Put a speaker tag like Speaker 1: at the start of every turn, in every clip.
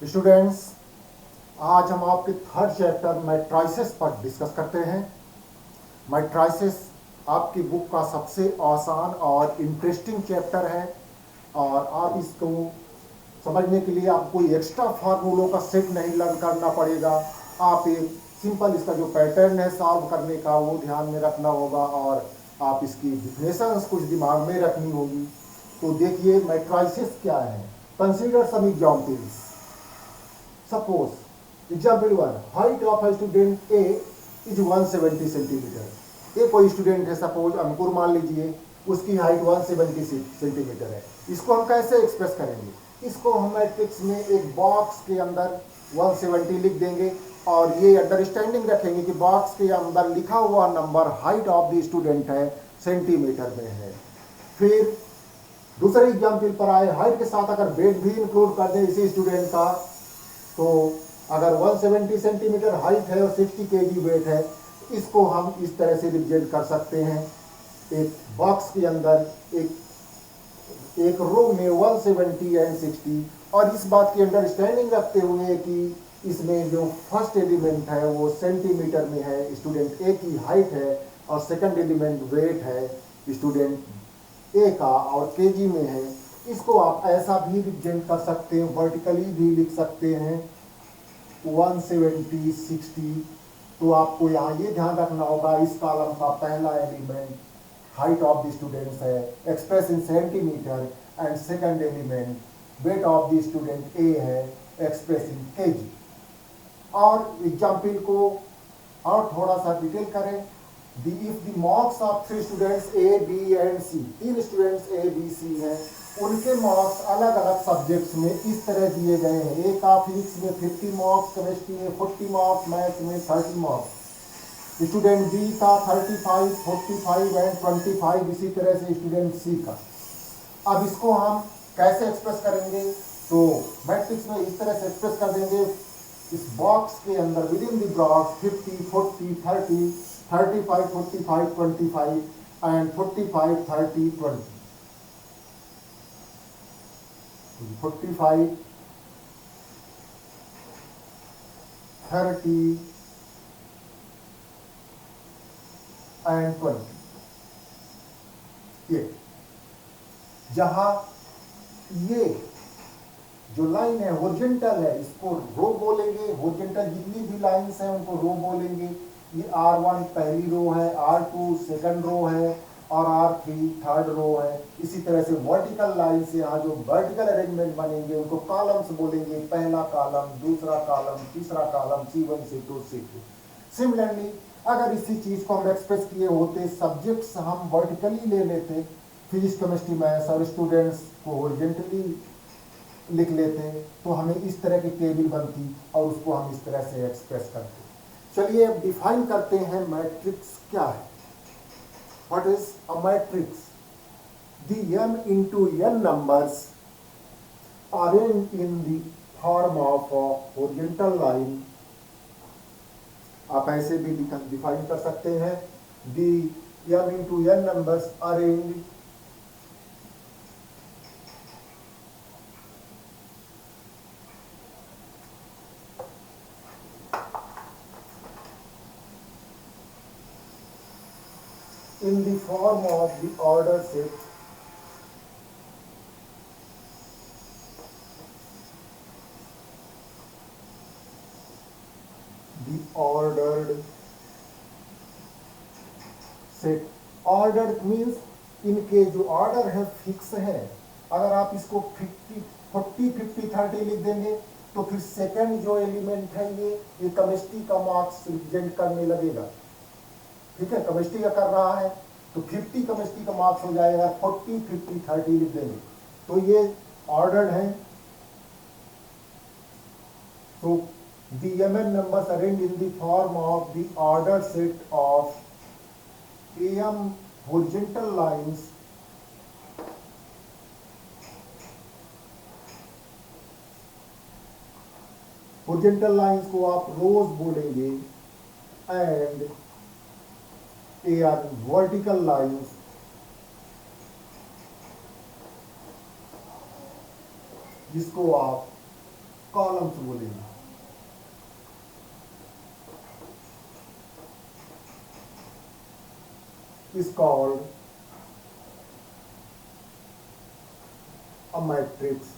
Speaker 1: Students, आज हम आपके थर्ड चैप्टर मैट्राइसेस पर डिस्कस करते हैं। मैट्राइसेस आपकी बुक का सबसे आसान और इंटरेस्टिंग चैप्टर है और आप इसको समझने के लिए आपको कोई एक्स्ट्रा फार्मूलों का सेट नहीं लर्न करना पड़ेगा। आप एक सिंपल इसका जो पैटर्न है सॉल्व करने का वो ध्यान में रखना होगा और आप इसकी डिफिनेशंस कुछ दिमाग में रखनी होगी। तो देखिए मैट्राइसेस क्या है। Consider some examples. Suppose, example 1, height of a student A is 170 centimetre. ये कोई स्टूडेंट है, सपोज अंकुर मान लीजिए, उसकी हाइट 170 सेंटीमीटर है। इसको हम कैसे एक्सप्रेस करेंगे? इसको हम मैट्रिक्स में एक बॉक्स के अंदर 170 लिख देंगे और ये अंडरस्टैंडिंग रखेंगे कि बॉक्स के अंदर लिखा हुआ number height of the student है, सेंटीमीटर में है। फिर दूसरे एग्जाम्पल पर आए, हाइट के साथ अगर वेट भी इंक्लूड कर दें इसी स्टूडेंट का, तो अगर 170 सेंटीमीटर हाइट है और 60 केजी वेट है, इसको हम इस तरह से रिप्रेजेंट कर सकते हैं। एक बॉक्स के अंदर एक रो में 170 एंड 60, और इस बात की अंडरस्टैंडिंग रखते हुए कि इसमें जो फर्स्ट एलिमेंट है वो सेंटीमीटर में है, स्टूडेंट ए की हाइट है, और सेकंड एलिमेंट वेट है स्टूडेंट ए का और केजी में है। इसको आप ऐसा भी रिप्रेजेंट कर सकते हैं, वर्टिकली भी लिख सकते हैं 170 60। तो आपको यहाँ ये ध्यान रखना होगा, इस कॉलम का पहला element height of the students है express in centimetre, and second element weight of the student a है एक्सप्रेस इन केजी। और एग्जाम्पल को और थोड़ा सा डिटेल करें, if the marks of 3 students A, B and C, 3 students A, B, C हैं, उनके मार्क्स अलग अलग सब्जेक्ट्स में इस तरह दिए गए हैं। ए का फिजिक्स में 50 मार्क्स, केमिस्ट्री में 40 मार्क्स, मैथ्स में 30 मार्क्स। स्टूडेंट बी का 35, 45 एंड 25, इसी तरह से स्टूडेंट सी का। अब इसको हम कैसे एक्सप्रेस करेंगे? तो मैट्रिक्स में इस तरह से एक्सप्रेस कर देंगे, इस बॉक्स के अंदर with in the box 50, 40, 30, 35, 45, 25 and 45, 30, 20. 45, 30 and 20। ये जहां ये जो लाइन है हॉरिजॉन्टल है, इसको रो बोलेंगे। हॉरिजॉन्टल जितनी भी लाइंस हैं उनको रो बोलेंगे। ये R1 पहली रो है, R2 सेकंड रो है और R3 थर्ड रो है। इसी तरह से वर्टिकल लाइन से यहाँ जो वर्टिकल अरेंजमेंट बनेंगे उनको कॉलम्स बोलेंगे। पहला कॉलम, दूसरा कॉलम, तीसरा column, C1, C2, C3। Similarly अगर इसी चीज को हम एक्सप्रेस किए होते, सब्जेक्ट्स हम वर्टिकली ले लेते, फिजिक्स, केमिस्ट्री, मैथ्स, और स्टूडेंट्स को हॉरिजॉन्टली लिख लेते, तो हमें इस तरह की टेबल बनती और उसको हम इस तरह से एक्सप्रेस करते। चलिए अब डिफाइन करते हैं मैट्रिक्स क्या है। What is a matrix? The m into n numbers arranged in the form of a horizontal line। आप ऐसे भी डिफाइन कर सकते हैं, the m into n numbers arranged in the form of the order set the ordered set। ordered means इनके जो order है fix है। अगर आप इसको 50, 40, 50, 30 लिख देंगे तो फिर सेकंड जो एलिमेंट है ये केमिस्ट्री का मार्क्स रिप्रेजेंट करने लगेगा। ठीक है, केमिस्ट्री का कर रहा है तो 50 केमिस्ट्री का मार्क्स हो जाएगा। 40, 50, 30 लिख देंगे तो ये ऑर्डर्ड है। तो the mn numbers arranged in the form of the ordered set of am horizontal lines horizontal lines को आप रोज बोलेंगे, and A R vertical lines जिसको आप कॉलम्स बोलेंगे। is called a matrix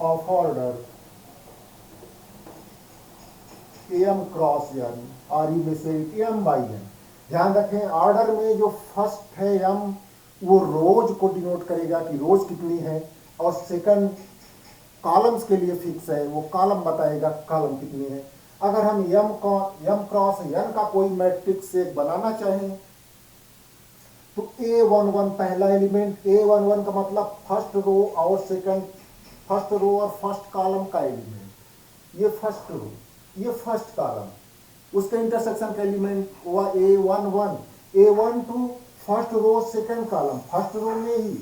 Speaker 1: of order m cross n, और you में से m by n। ध्यान रखें, ऑर्डर में जो फर्स्ट है m, वो रोज को डिनोट करेगा कि रोज कितनी है, और सेकंड कॉलम्स के लिए फिक्स है, वो कॉलम बताएगा कॉलम कितनी है। अगर हम m क्रॉस n का कोई मैट्रिक्स एक बनाना चाहें तो A11 पहला एलिमेंट, A11 का मतलब फर्स्ट रो और सेकंड, फर्स्ट रो और फर्स्ट कॉलम का एलिमेंट, ये फर्स्ट रो, ये फर्स्ट कॉलम, उसके इंटरसेक्शन का एलिमेंट हुआ A11, A12 first row second column, first row में ही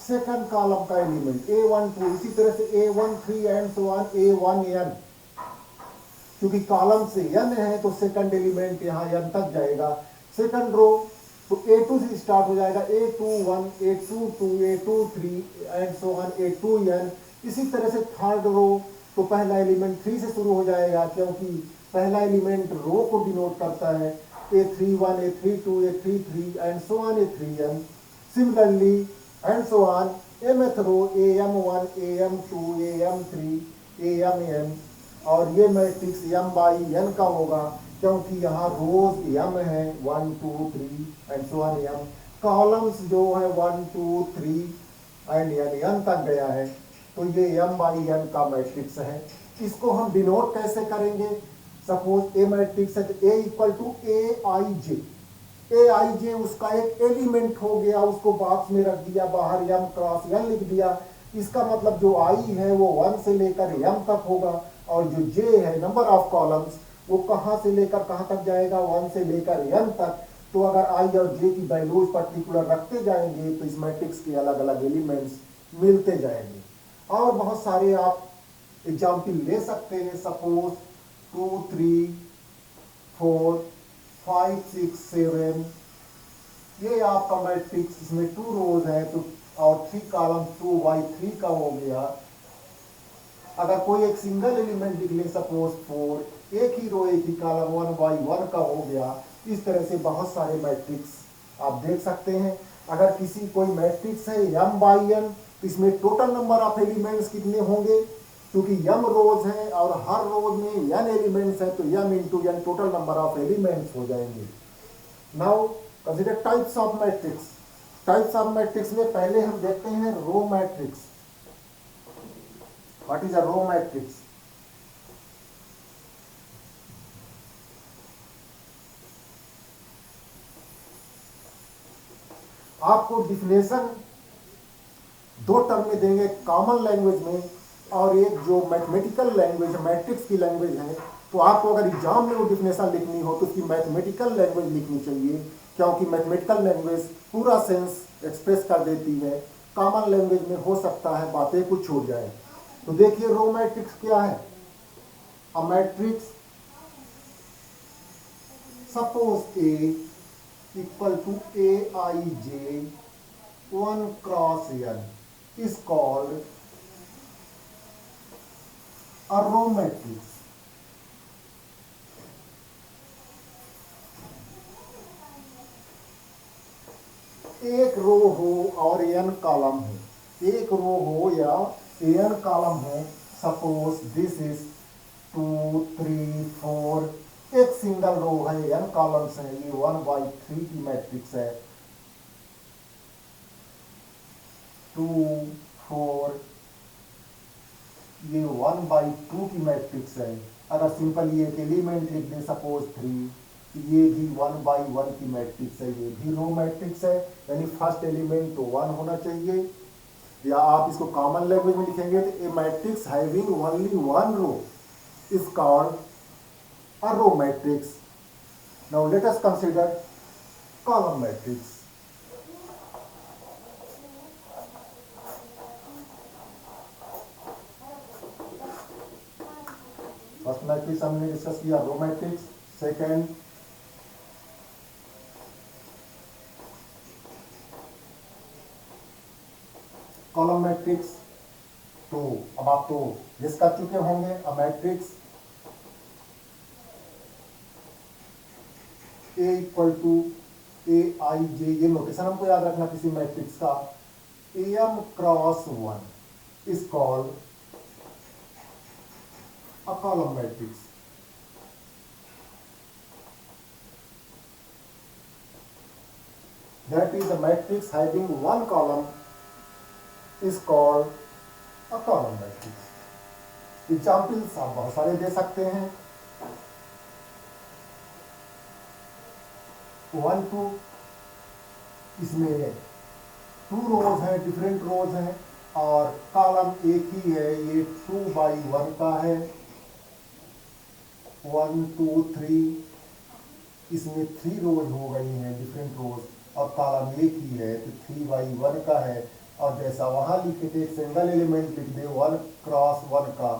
Speaker 1: सेकंड कॉलम का एलिमेंट A12, इसी तरह से A13 and so on A1n, क्योंकि कॉलम से n है तो सेकंड एलिमेंट यहाँ n तक जाएगा। सेकंड रो तो A2 से स्टार्ट हो जाएगा, A21, A22, A23 and so on A2n। इसी तरह से थर्ड रो तो पहला एलिमेंट 3 से शुरू हो जाएगा, क्योंकि पहला एलिमेंट रो को डिनोट करता है, A31, A32, A33 and so on A3n। Similarly and so on mth row AM1, AM2, AM3, AMn, और ये मैट्रिक्स m बाई n का होगा, क्योंकि यहाँ रोज m है 1 2 3 and so on m, columns जो है 1 2 3 एंड n तक गया है, तो ये m बाई n का मैट्रिक्स है। इसको हम डिनोट कैसे करेंगे? सपोज ए मैट्रिक्स है तो a इक्वल टू ए आई जे उसका एक एलिमेंट हो गया, उसको बॉक्स में रख दिया, बाहर m क्रॉस n लिख दिया। इसका मतलब जो i है वो 1 से लेकर m तक होगा, और जो j है नंबर ऑफ कॉलम्स, वो कहां से लेकर कहां तक जाएगा, 1 से लेकर n तक। तो अगर i और j की वैल्यूज पर्टिकुलर रखते जाएंगे तो इस मैट्रिक्स के अलग अलग एलिमेंट्स मिलते जाएंगे। और बहुत सारे आप एग्जाम्पल ले सकते हैं, सपोज 2 3 4 5 6 7, ये आपका मैट्रिक्स, इसमें 2 रोज है तो और 3 कॉलम 2 बाई 3 का हो गया। अगर कोई एक सिंगल एलिमेंट लिख ले, सपोज 4, एक ही रो एक ही कॉलम 1 बाई 1 का हो गया। इस तरह से बहुत सारे मैट्रिक्स आप देख सकते हैं। अगर किसी कोई मैट्रिक्स है m बाई n, तो इसमें टोटल नंबर ऑफ एलिमेंट्स कितने होंगे, क्योंकि m रोज है और हर रोज में n एलिमेंट्स है, तो m into n total number of elements हो जाएंगे। Now consider types of matrix. Types of matrix में पहले हम देखते हैं row matrix. What is a row matrix? आपको डिफिनेशन 2 टर्म में देंगे, कॉमन लैंग्वेज में और एक जो मैथमेटिकल लैंग्वेज मैट्रिक्स की लैंग्वेज है। तो आपको अगर एग्जाम में वो डिफिनेशन लिखनी हो तो उसकी मैथमेटिकल लैंग्वेज लिखनी चाहिए, क्योंकि मैथमेटिकल लैंग्वेज पूरा सेंस एक्सप्रेस कर देती है। कॉमन लैंग्वेज में हो सकता है बातें कुछ छूट जाए। तो देखिए रो मैट्रिक्स क्या है। A matrix suppose A equal to A I J 1 cross n is called a row matrix। एक रो हो और n कॉलम हो, एक रो हो या n कॉलम हो, सपोज दिस इज 2 3 4, एक सिंगल रो है, n कॉलम्स है, ये 1 बाई 3 की मैट्रिक्स है। 2 4, ये 1 बाई 2 की मैट्रिक्स है। अगर सिंपल ये एक एलिमेंट लिख दें, सपोज 3, ये भी 1 बाई 1 की मैट्रिक्स है, ये भी रो मैट्रिक्स है, यानी फर्स्ट एलिमेंट तो 1 होना चाहिए। या आप इसको कॉमन लैंग्वेज में लिखेंगे तो a matrix having only 1 row is called a row matrix. Now let us consider column matrix. First matrix हमने डिस्कस किया row matrix. Second column matrix. तो अब आप तो गेस कर चुके होंगे, a matrix A equal to A I j, ये नोटेशन हमको याद रखना किसी मैट्रिक्स का, M cross one is called a column matrix. That is, a matrix having one column is called a column matrix. Examples आप बहुत सारे दे सकते हैं। 1 2, इसमें 2 रोज हैं, डिफरेंट रोज हैं और कॉलम एक ही है, ये 2x1 का है। 1 2 3, इसमें 3 रोज हो गई हैं, डिफरेंट रोज, और कॉलम एक ही है तो 3x1 का है। और जैसा वहां लिखे थे सिंगल एलिमेंट लिख दे 1 क्रॉस 1 का,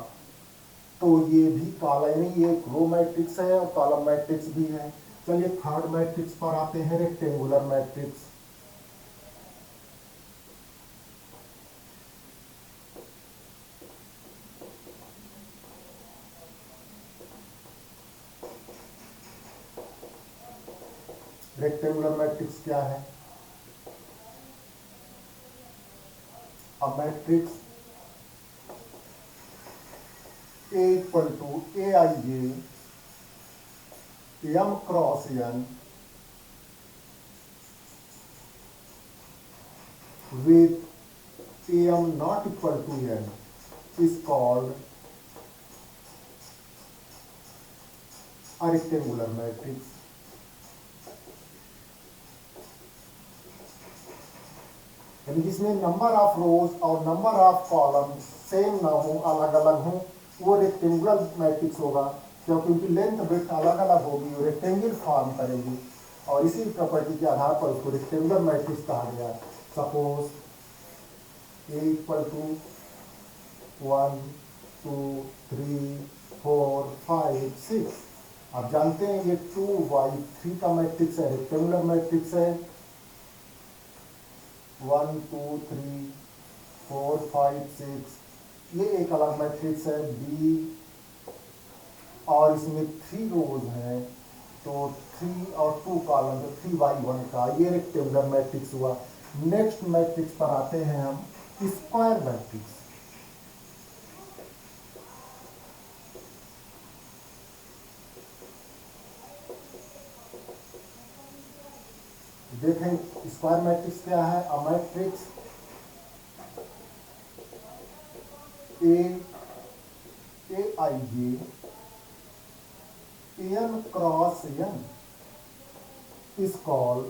Speaker 1: तो ये भी कॉलम ही एक रो मैट्रिक्स है और कॉलम मैट्रिक्स भी है। चलिए थर्ड मैट्रिक्स पर आते हैं, रेक्टेंगुलर मैट्रिक्स। रेक्टेंगुलर मैट्रिक्स क्या है? A matrix A equal to Aij m cross n with am not equal to n is called a rectangular matrix. यानी जिसमें नंबर ऑफ रोज और नंबर ऑफ कॉलम सेम ना हो, अलग अलग हो, वो रेक्टेंगुलर मैट्रिक्स होगा, क्योंकि उनकी लेंथ ब्रेथ अलग अलग होगी, वो रेक्टेंगल फॉर्म करेगी और इसी प्रॉपर्टी के आधार पर उसको रेक्टेंगुलर मैट्रिक्स कहा गया। सपोज ए इक्वल टू 1 2 3 4 5 6, आप जानते हैं ये 2x3 का मैट्रिक्स है, रेक्टेंगुलर मैट्रिक्स है। 1 2 3 4 5 6, ये एक अलग मैट्रिक्स है बी, और इसमें 3 रोज हैं तो 3 और 2 कॉलम, तो 3x1 का, ये रेक्टेंगुलर मैट्रिक्स हुआ। नेक्स्ट मैट्रिक्स पर आते हैं हम, स्क्वायर मैट्रिक्स। देखें स्क्वायर मैट्रिक्स क्या है? A matrix A I J n cross n is called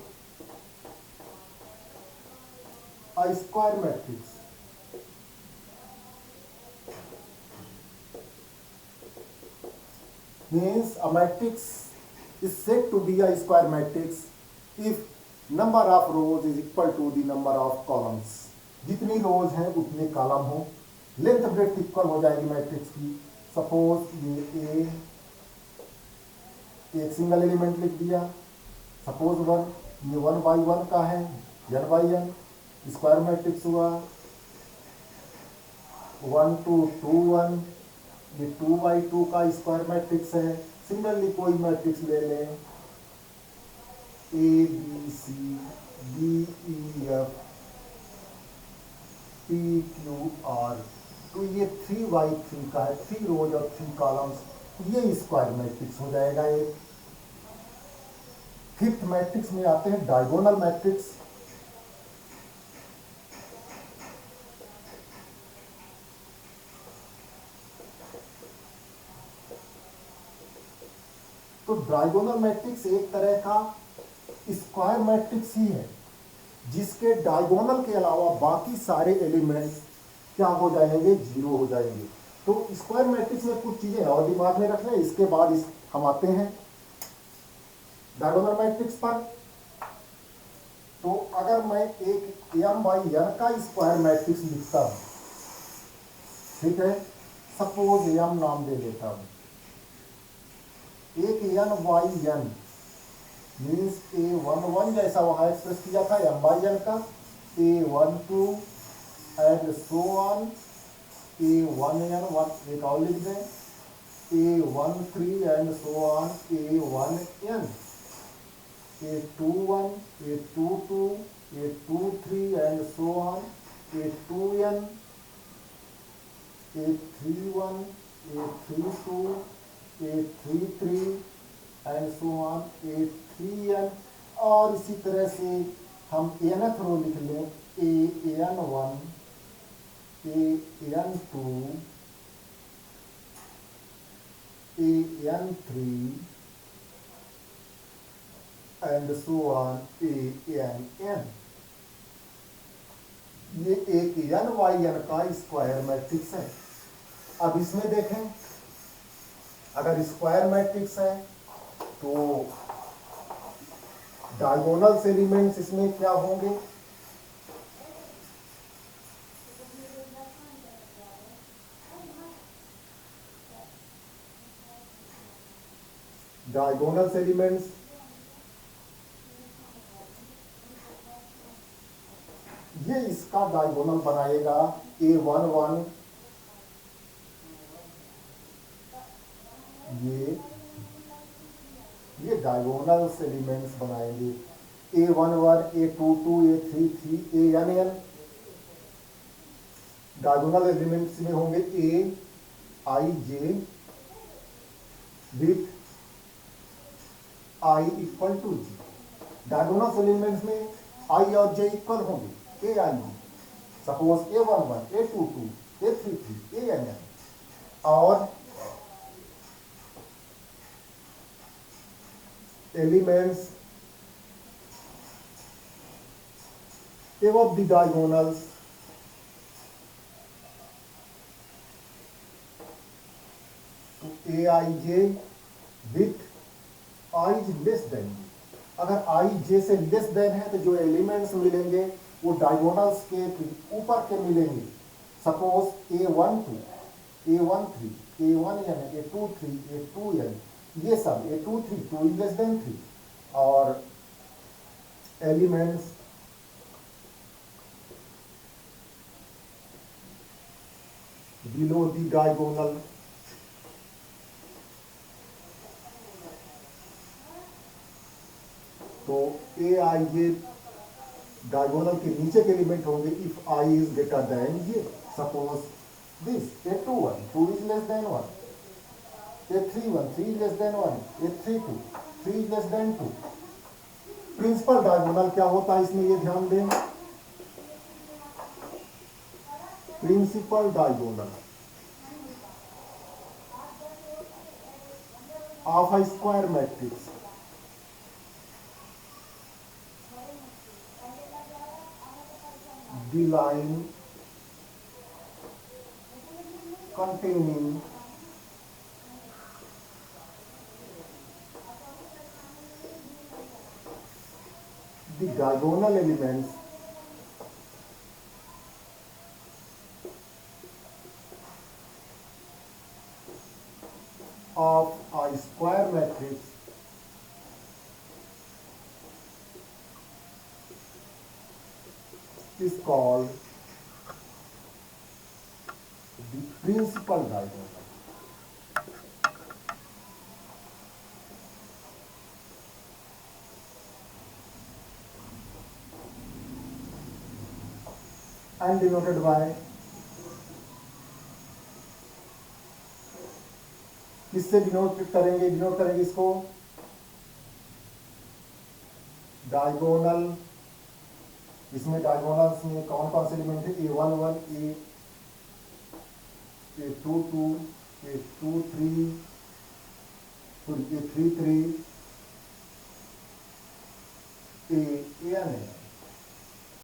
Speaker 1: a square matrix. Means a matrix is said to be a square matrix if number of rows is equal to the number of columns. जितनी रोज हैं उतने column हो, length breadth equal हो जाएगी matrix की। Suppose ये ए, एक single element लिख दिया, सपोज 1, ये 1x1 का है, n/n स्क्वायर मैट्रिक्स हुआ। 1 2 2 1, ये 2x2 का स्क्वायर मैट्रिक्स है। सिमिलरली कोई मैट्रिक्स ले लें, A B C D E F P Q R, तो ये 3x3 का है, 3 रोज और 3 कॉलम्स, ये स्क्वायर मैट्रिक्स हो जाएगा एक। फिफ्थ मैट्रिक्स में आते हैं डायगोनल मैट्रिक्स। तो डायगोनल मैट्रिक्स एक तरह का स्क्वायर मैट्रिक्स ही है, जिसके डायगोनल के अलावा बाकी सारे एलिमेंट्स क्या हो जाएंगे? 0 हो जाएंगे। तो स्क्वायर मैट्रिक्स में कुछ चीजें और दिमाग में रखना है। इसके बाद हम आते हैं डायगोनल मैट्रिक्स पर। तो अगर मैं एक m/n का स्क्वायर मैट्रिक्स लिखता हूं, ठीक है, सपोज m नाम दे देता हूं, एक n/n मीन्स a11 जैसा वहां एक्सप्रेस किया था m/n का, a12 and so on A1n, one एक और लिख दें, A13 and so on, A1n, A21, A22, A23 and so on, A2n, A31, A32, A33 and so on, A3n, और इसी तरह से हम nth रो लिख लें, an1, an2, an3 and so on, ann। ये एक n y n का स्क्वायर मैट्रिक्स है। अब इसमें देखें, अगर स्क्वायर मैट्रिक्स है तो डायगोनल्स एलिमेंट्स इसमें क्या होंगे? डायगोनल्स एलिमेंट्स ये इसका डायगोनल बनाएगा A11, ये डायगोनल्स एलिमेंट्स बनाएंगे A11, A22, A33, ANN। Diagonal elements में होंगे A, I, J with I equal to G। Diagonal elements में I और J इक्वल होंगे, A I G। Suppose A11, A22, A33, ANN, और elements of the diagonals to Aij with I is less than J। अगर I J से less than है तो जो elements मिलेंगे वो डायगोनल्स के ऊपर के मिलेंगे। Suppose A12, A13, A1n, A23, A2n, ये सब A23, 2 is less than 3, और एलिमेंट्स below the diagonal तो Aij डायगोनल के नीचे के एलिमेंट होंगे if I is greater than J। Suppose this A21, 2 is less than 1, A31, 3 is less than 1, A32, 3 is less than 2। Principal diagonal क्या होता है इसमें ये ध्यान दें। Principal diagonal of a square matrix the line containing the diagonal elements of a square matrix is called the principal diagonal। and denoted by किससे denote करेंगे इसको डायगोनल। इसमें डायगोनल्स में कौन कौन से एलिमेंट है A11, A22, A23, A33, AN।